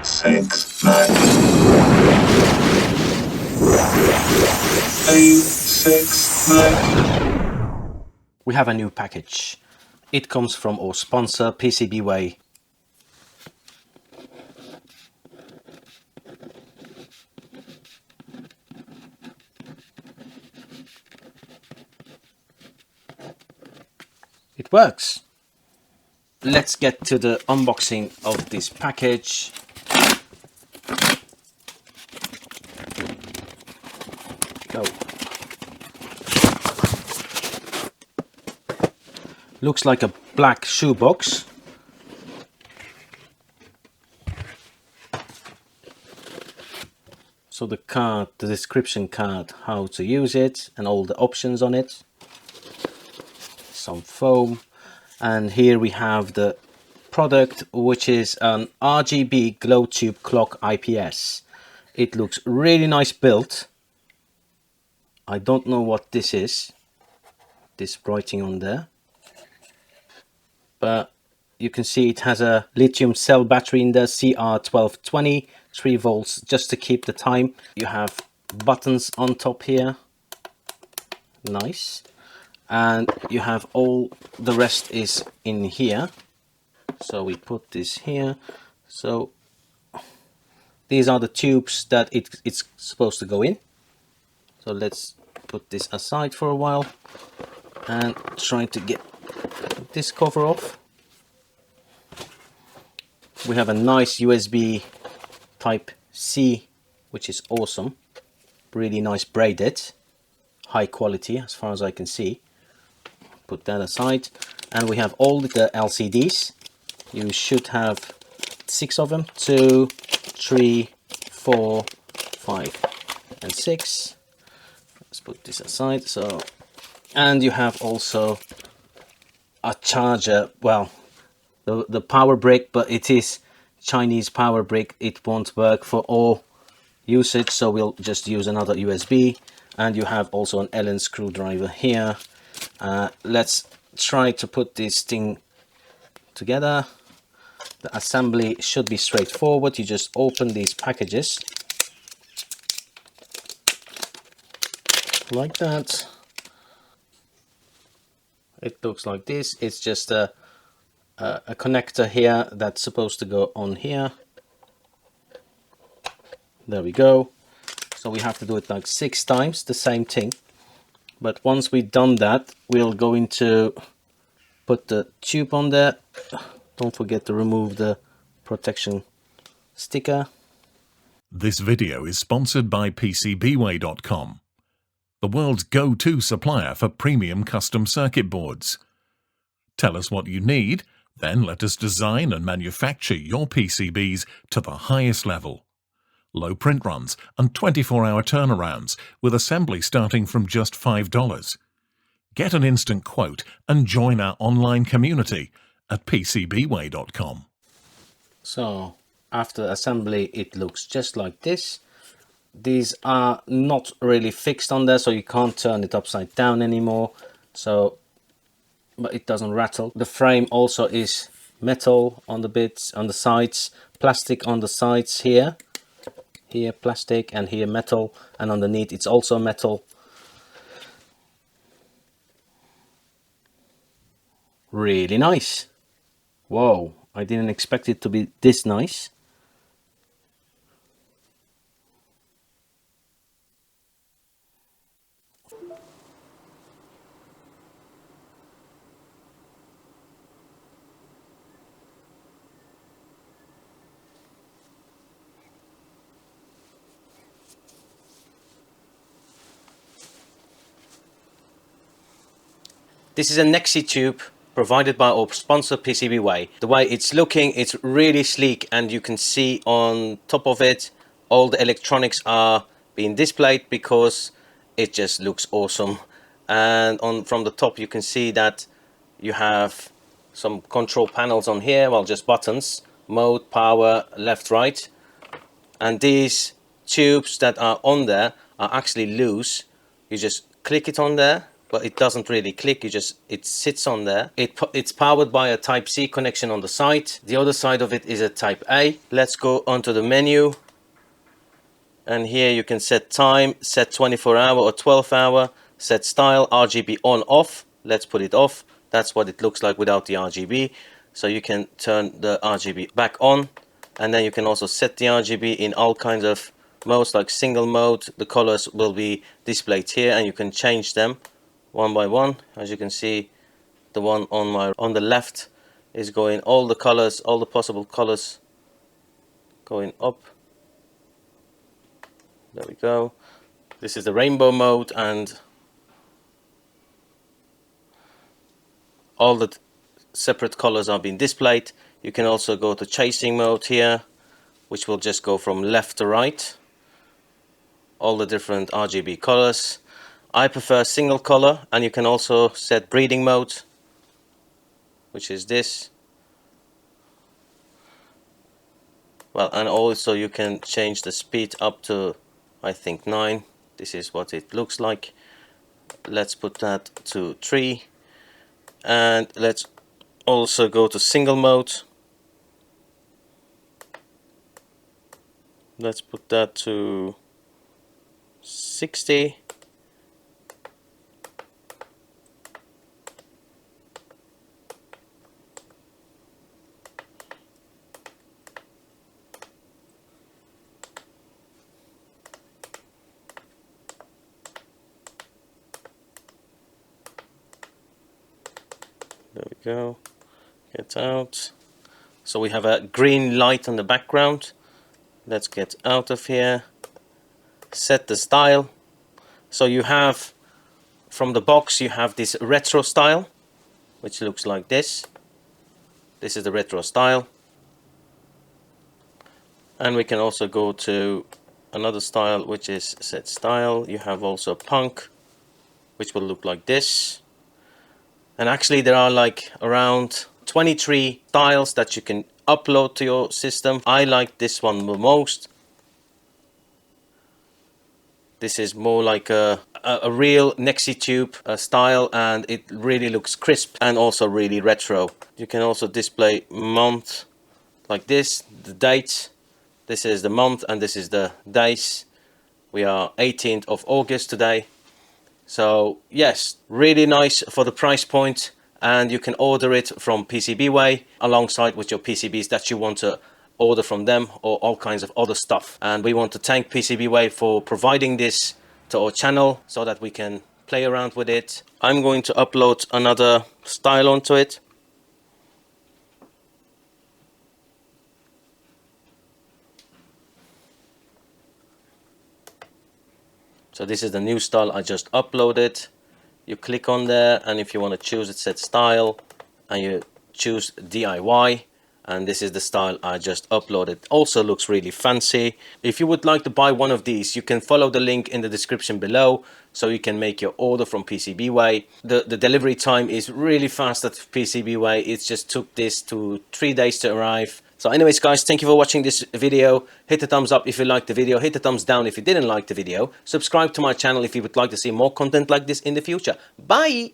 6, 9. 8, 6, 9. We have a new package. It comes from our sponsor PCBWay. It works. Let's get to the unboxing of this package. Go. Looks like a black shoebox. So the card, the description card, how to use it and all the options on it. Some foam, and here we have the product, which is an RGB Glow tube clock IPS. It looks really nice built. I don't know what this is, this writing on there, but you can see it has a lithium cell battery in there, CR1220, 3 volts just to keep the time. You have buttons on top here, nice. And you have all the rest is in here. So we put this here. So these are the tubes that it's supposed to go in. So let's put this aside for a while and try to get this cover off. We have a nice USB type C, which is awesome. Really nice braided, high quality as far as I can see. Put that aside, and we have all the LCDs. You should have 6 of them, 2, 3, 4, 5 and 6. Let's put this aside. So, and you have also a charger, well, the power brick, but it is Chinese power brick. It won't work for all usage, so we'll just use another USB. And you have also an Allen screwdriver here. Let's try to put this thing together. The assembly should be straightforward. You just open these packages like that. It looks like this. It's just a connector here that's supposed to go on here. There we go. So we have to do it like 6 times, the same thing. But once we've done that, we're going to put the tube on there. Don't forget to remove the protection sticker. This video is sponsored by PCBWay.com, the world's go-to supplier for premium custom circuit boards. Tell us what you need, then let us design and manufacture your PCBs to the highest level. Low print runs and 24-hour turnarounds with assembly starting from just $5. Get an instant quote and join our online community at PCBWay.com. So after assembly, it looks just like this. These are not really fixed on there, so you can't turn it upside down anymore. So, but it doesn't rattle. The frame also is metal on the bits, on the sides, plastic on the sides here. Here plastic and here metal, and underneath it's also metal. Really nice. Whoa, I didn't expect it to be this nice. This is a nixie tube provided by our sponsor PCBWay. The way it's looking, it's really sleek, and you can see on top of it all the electronics are being displayed because it just looks awesome. And from the top you can see that you have some control panels on here, well, just buttons, mode, power, left, right. And these tubes that are on there are actually loose. You just click it on there but it doesn't really click. It sits on there. It's powered by a Type-C connection on the side. The other side of it is a Type-A. Let's go onto the menu, and here you can set time, set 24-hour or 12-hour, set style, RGB on off. Let's put it off. That's what it looks like without the RGB. So you can turn the RGB back on, and then you can also set the RGB in all kinds of modes, like single mode. The colors will be displayed here, and you can change them one by one. As you can see, the one on the left is going all the colors, all the possible colors going up. There we go. This is the rainbow mode, and all the separate colors are being displayed. You can also go to chasing mode here, which will just go from left to right, all the different RGB colors. I prefer single color, and you can also set breeding mode, which is this. Well, and also you can change the speed up to, I think, 9. This is what it looks like. Let's put that to 3, and let's also go to single mode. Let's put that to 60. There we go. Get out. So we have a green light on the background. Let's get out of here. Set the style. So you have, from the box, you have this retro style, which looks like this. This is the retro style. And we can also go to another style, which is set style. You have also punk, which will look like this. And actually there are like around 23 styles that you can upload to your system. I like this one the most. This is more like a real nixietube style, and it really looks crisp and also really retro. You can also display month like this, the dates. This is the month and this is the days. We are 18th of August today. So yes, really nice for the price point, and you can order it from PCBWay alongside with your PCBs that you want to order from them, or all kinds of other stuff. And we want to thank PCBWay for providing this to our channel so that we can play around with it. I'm going to upload another style onto it. So this is the new style I just uploaded. You click on there, and if you want to choose it, set style, and you choose DIY, and this is the style I just uploaded. Also looks really fancy. If you would like to buy one of these, you can follow the link in the description below, so you can make your order from PCBWay. The delivery time is really fast at PCBWay. It just took this to 3 days to arrive. So anyways guys, thank you for watching this video. Hit the thumbs up if you liked the video, hit the thumbs down if you didn't like the video, subscribe to my channel if you would like to see more content like this in the future. Bye!